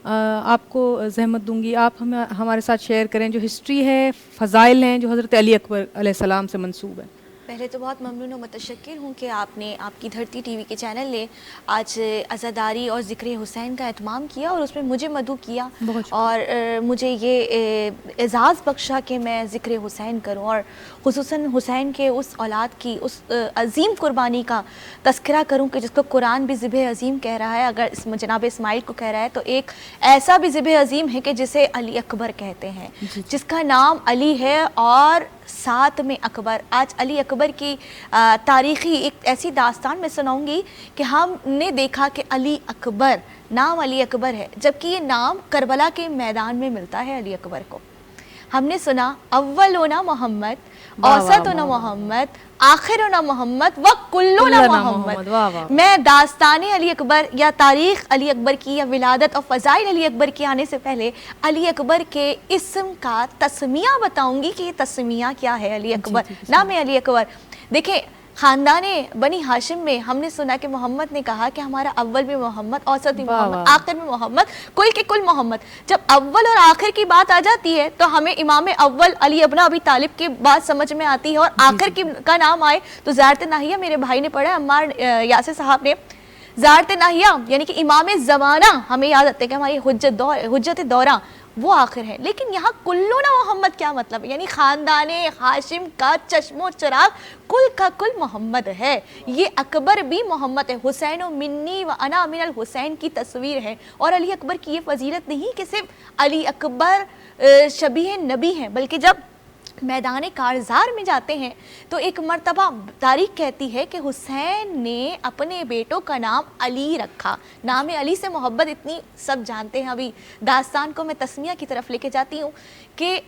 آپ کو زحمت دوں گی، آپ ہمارے ساتھ شیئر کریں جو ہسٹری ہے، فضائل ہیں جو حضرت علی اکبر علیہ السلام سے منسوب ہے۔ پہلے تو بہت ممنون و متشکر ہوں کہ آپ نے آپ کی دھرتی ٹی وی کے چینل نے آج عزاداری اور ذکر حسین کا اہتمام کیا اور اس میں مجھے مدعو کیا بہت شکریہ۔ اور مجھے یہ اعزاز بخشا کہ میں ذکر حسین کروں اور خصوصاً حسین کے اس اولاد کی اس عظیم قربانی کا تذکرہ کروں کہ جس کو قرآن بھی ذبح عظیم کہہ رہا ہے، اگر جناب اسماعیل کو کہہ رہا ہے تو ایک ایسا بھی ذبح عظیم ہے کہ جسے علی اکبر کہتے ہیں، جس کا نام علی ہے اور ساتھ میں اکبر۔ آج علی اکبر کی تاریخی ایک ایسی داستان میں سناؤں گی کہ ہم نے دیکھا کہ علی اکبر، نام علی اکبر ہے جبکہ یہ نام کربلا کے میدان میں ملتا ہے علی اکبر کو۔ ہم نے سنا اولونا محمد، اوسطونا محمد، آخرنا محمد وکلنا محمد۔ میں داستان علی اکبر یا تاریخ علی اکبر کی یا ولادت اور فضائل علی اکبر کی آنے سے پہلے علی اکبر کے اسم کا تسمیہ بتاؤں گی کہ یہ تسمیہ کیا ہے علی اکبر، نام علی اکبر۔ دیکھیں خاندان بنی ہاشم میں ہم نے سنا کہ محمد نے کہا کہ ہمارا اول بھی محمد، اوسط بھی محمد، آخر میں محمد، کل کے کل محمد۔ جب اول اور آخر کی بات آ جاتی ہے تو ہمیں امام اول علی ابن ابی طالب کی بات سمجھ میں آتی ہے، اور آخر کا نام آئے تو زیارت ناہیہ، میرے بھائی نے پڑھا عمار یاسر صاحب نے، زیارت ناہیہ یعنی کہ امام زمانہ ہمیں یاد آتا ہے کہ ہماری حجت دورہ وہ آخر ہے۔ لیکن یہاں کلونا محمد کیا مطلب ہے؟ یعنی خاندان ہاشم کا چشم و چراغ کل کا کل محمد ہے۔ یہ اکبر بھی محمد ہے، حسین و منی و انا من الحسین کی تصویر ہے۔ اور علی اکبر کی یہ فضیلت نہیں کہ صرف علی اکبر شبیہ نبی ہیں، بلکہ جب میدان کارزار میں جاتے ہیں تو ایک مرتبہ تاریخ کہتی ہے کہ حسین نے اپنے بیٹوں کا نام علی رکھا۔ نام علی سے محبت اتنی سب جانتے ہیں۔ ابھی داستان کو میں تسمیہ کی طرف لے کے جاتی ہوں کہ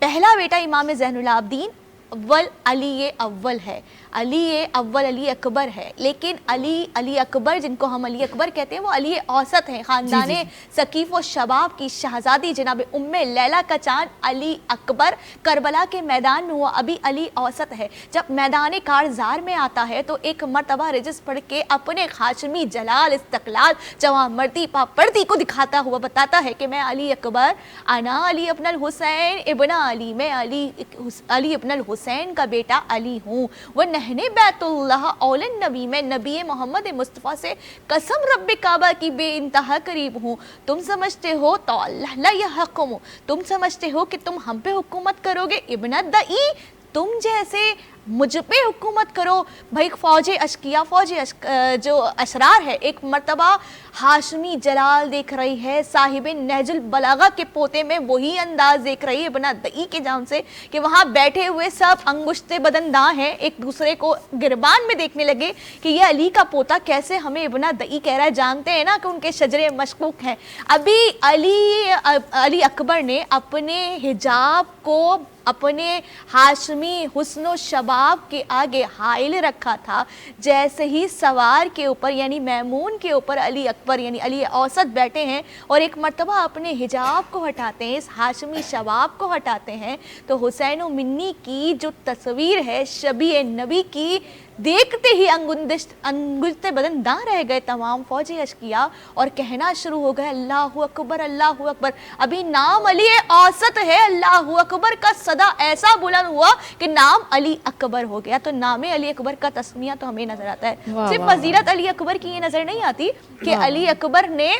پہلا بیٹا امام زین العابدین اول علی اول ہے، علی اول علی اکبر ہے، لیکن علی اکبر جن کو ہم علی اکبر کہتے ہیں وہ علی اوسط ہیں۔ خاندان ثقیف و شباب کی شہزادی جناب ام لیلہ کا چاند علی اکبر کربلا کے میدان میں ہوا، ابھی علی اوسط ہے۔ جب میدان کارزار میں آتا ہے تو ایک مرتبہ رجس پڑھ کے اپنے ہاشمی جلال، استقلال، جواں مردی، پاپردی کو دکھاتا ہوا بتاتا ہے کہ میں علی اکبر، انا علی ابن الحسین ابن علی، میں علی ابن الحسین کا بیٹا علی ہوں۔ وہ نہنے بیت اللہ اول النبی، میں نبی محمد مصطفیٰ سے قسم رب کعبہ کی بے انتہا قریب ہوں۔ تم سمجھتے ہو تو اللہ لا یحکم، تم سمجھتے ہو کہ تم ہم پہ حکومت کرو گے، ابن الدئی تم جیسے مجھ پہ حکومت کرو۔ بھائی فوج اشکیا، فوج جو اشرار ہے، ایک مرتبہ ہاشمی جلال دیکھ رہی ہے، صاحب نہج البلاغہ کے پوتے میں وہی انداز دیکھ رہی ہے ابن دئی کے جان سے کہ وہاں بیٹھے ہوئے سب انگشت بدن داں ہیں، ایک دوسرے کو گربان میں دیکھنے لگے کہ یہ علی کا پوتا کیسے ہمیں ابن دئی کہہ رہا ہے۔ جانتے ہیں نا کہ ان کے شجرے مشکوک ہیں۔ ابھی علی اکبر نے اپنے حجاب کو اپنے ہاشمی حسن و شباب کے آگے حائل رکھا تھا، جیسے ہی سوار کے اوپر یعنی میمون کے اوپر علی اکبر یعنی علی اوسط بیٹھے ہیں اور ایک مرتبہ اپنے حجاب کو ہٹاتے ہیں، اس ہاشمی شباب کو ہٹاتے ہیں، تو حسین و منی کی جو تصویر ہے شبیہ نبی کی، دیکھتے ہی انگشت بدن داں رہ گئے تمام فوجی اشکیا اور کہنا شروع ہو گئے اللہ اکبر اللہ اکبر۔ ابھی نام علی اوسط ہے، اللہ اکبر کا صدا ایسا بلند ہوا کہ نام علی اکبر ہو گیا۔ تو نام علی اکبر کا تسمیہ تو ہمیں نظر آتا ہے، صرف فضیلت علی اکبر کی یہ نظر نہیں آتی کہ علی اکبر نے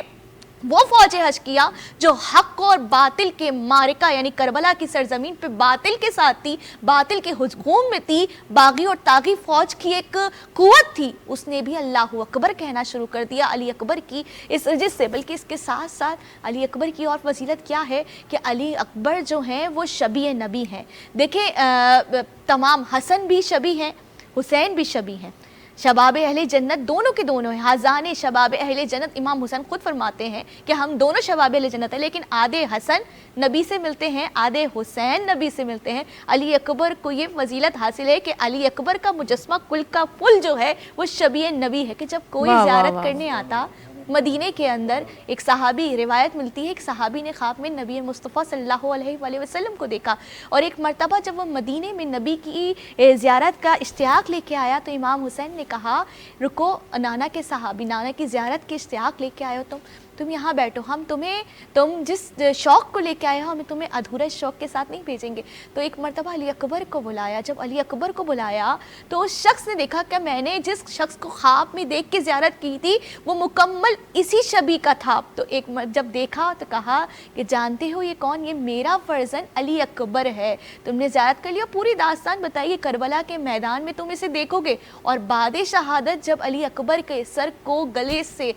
وہ فوج حج کیا جو حق اور باطل کے معرکہ یعنی کربلا کی سرزمین پہ باطل کے ساتھ تھی، باطل کے ہجوم میں تھی، باغی اور طاغی فوج کی ایک قوت تھی، اس نے بھی اللہ اکبر کہنا شروع کر دیا علی اکبر کی اس رجس سے۔ بلکہ اس کے ساتھ ساتھ علی اکبر کی اور فضیلت کیا ہے کہ علی اکبر جو ہیں وہ شبیہ نبی ہیں۔ دیکھیں تمام حسن بھی شبیہ ہیں، حسین بھی شبیہ ہیں، شباب اہل جنت دونوں کے دونوں ہیں، حضان شباب اہل جنت۔ امام حسین خود فرماتے ہیں کہ ہم دونوں شباب اہل جنت ہیں، لیکن آدھے حسن نبی سے ملتے ہیں، آدھے حسین نبی سے ملتے ہیں۔ علی اکبر کو یہ فضیلت حاصل ہے کہ علی اکبر کا مجسمہ کل کا کل جو ہے وہ شبیہ نبی ہے، کہ جب کوئی زیارت کرنے آتا مدینے کے اندر، ایک صحابی روایت ملتی ہے، ایک صحابی نے خواب میں نبی مصطفیٰ صلی اللہ علیہ وآلہ وسلم کو دیکھا، اور ایک مرتبہ جب وہ مدینے میں نبی کی زیارت کا اشتیاق لے کے آیا تو امام حسین نے کہا رکو، نانا کے صحابی، نانا کی زیارت کے اشتیاق لے کے آئے ہو تم؟ تو تم یہاں بیٹھو, ہم تم جس شوق کو لے کے آئے ہو ہمیں تمہیں ادھورے شوق کے ساتھ نہیں بھیجیں گے. تو ایک مرتبہ علی اکبر کو بلایا, جب علی اکبر کو بلایا تو اس شخص نے دیکھا کہ میں نے جس شخص کو خواب میں دیکھ کے زیارت کی تھی وہ مکمل اسی شبیہ کا تھا. تو ایک جب دیکھا تو کہا کہ جانتے ہو یہ کون, یہ میرا فرزند علی اکبر ہے, تم نے زیارت کر لیا. پوری داستان بتائیے, کربلا کے میدان میں تم اسے دیکھو گے. اور بعد شہادت جب علی اکبر کے سر کو گلے سے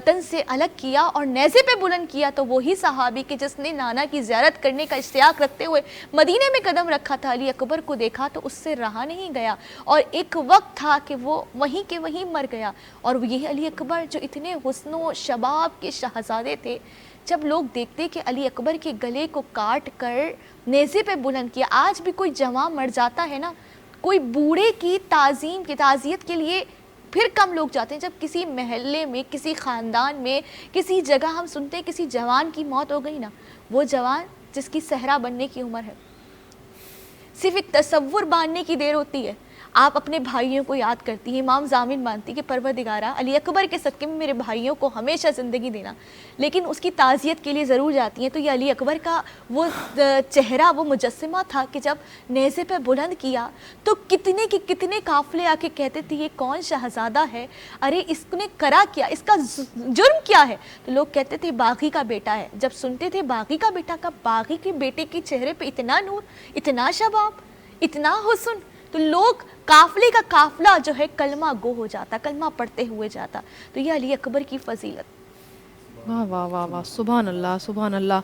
تن سے الگ کیا اور نیزے پہ بلند کیا تو وہی صحابی کہ جس نے نانا کی زیارت کرنے کا اشتیاق رکھتے ہوئے مدینے میں قدم رکھا تھا, علی اکبر کو دیکھا تو اس سے رہا نہیں گیا اور ایک وقت تھا کہ وہ وہیں کے وہیں مر گیا. اور یہ علی اکبر جو اتنے حسن و شباب کے شہزادے تھے, جب لوگ دیکھتے کہ علی اکبر کے گلے کو کاٹ کر نیزے پہ بلند کیا. آج بھی کوئی جوان مر جاتا ہے نا, کوئی بوڑھے کی تعظیم کی تعزیت کے لیے پھر کم لوگ جاتے ہیں. جب کسی محلے میں, کسی خاندان میں, کسی جگہ ہم سنتے ہیں کسی جوان کی موت ہو گئی نا, وہ جوان جس کی صحرا بننے کی عمر ہے, صرف ایک تصور باندھنے کی دیر ہوتی ہے. آپ اپنے بھائیوں کو یاد کرتی ہیں, امام ضامن مانتی کہ پروردگارہ علی اکبر کے صدقے میں میرے بھائیوں کو ہمیشہ زندگی دینا, لیکن اس کی تعزیت کے لیے ضرور جاتی ہیں. تو یہ علی اکبر کا وہ چہرہ, وہ مجسمہ تھا کہ جب نیزے پہ بلند کیا تو کتنے کے کتنے قافلے آ کے کہتے تھے یہ کون شہزادہ ہے, ارے اس نے کرا کیا, اس کا جرم کیا ہے. تو لوگ کہتے تھے باغی کا بیٹا ہے. جب سنتے تھے باغی کا بیٹا کا, باغی کے بیٹے کے چہرے پہ اتنا نور, اتنا شباب, اتنا حسن, تو لوگ قافلے کا قافلہ جو ہے کلمہ گو ہو جاتا, کلمہ پڑھتے ہوئے جاتا. تو یہ علی اکبر کی فضیلت. واہ واہ واہ واہ, سبحان اللہ سبحان اللہ.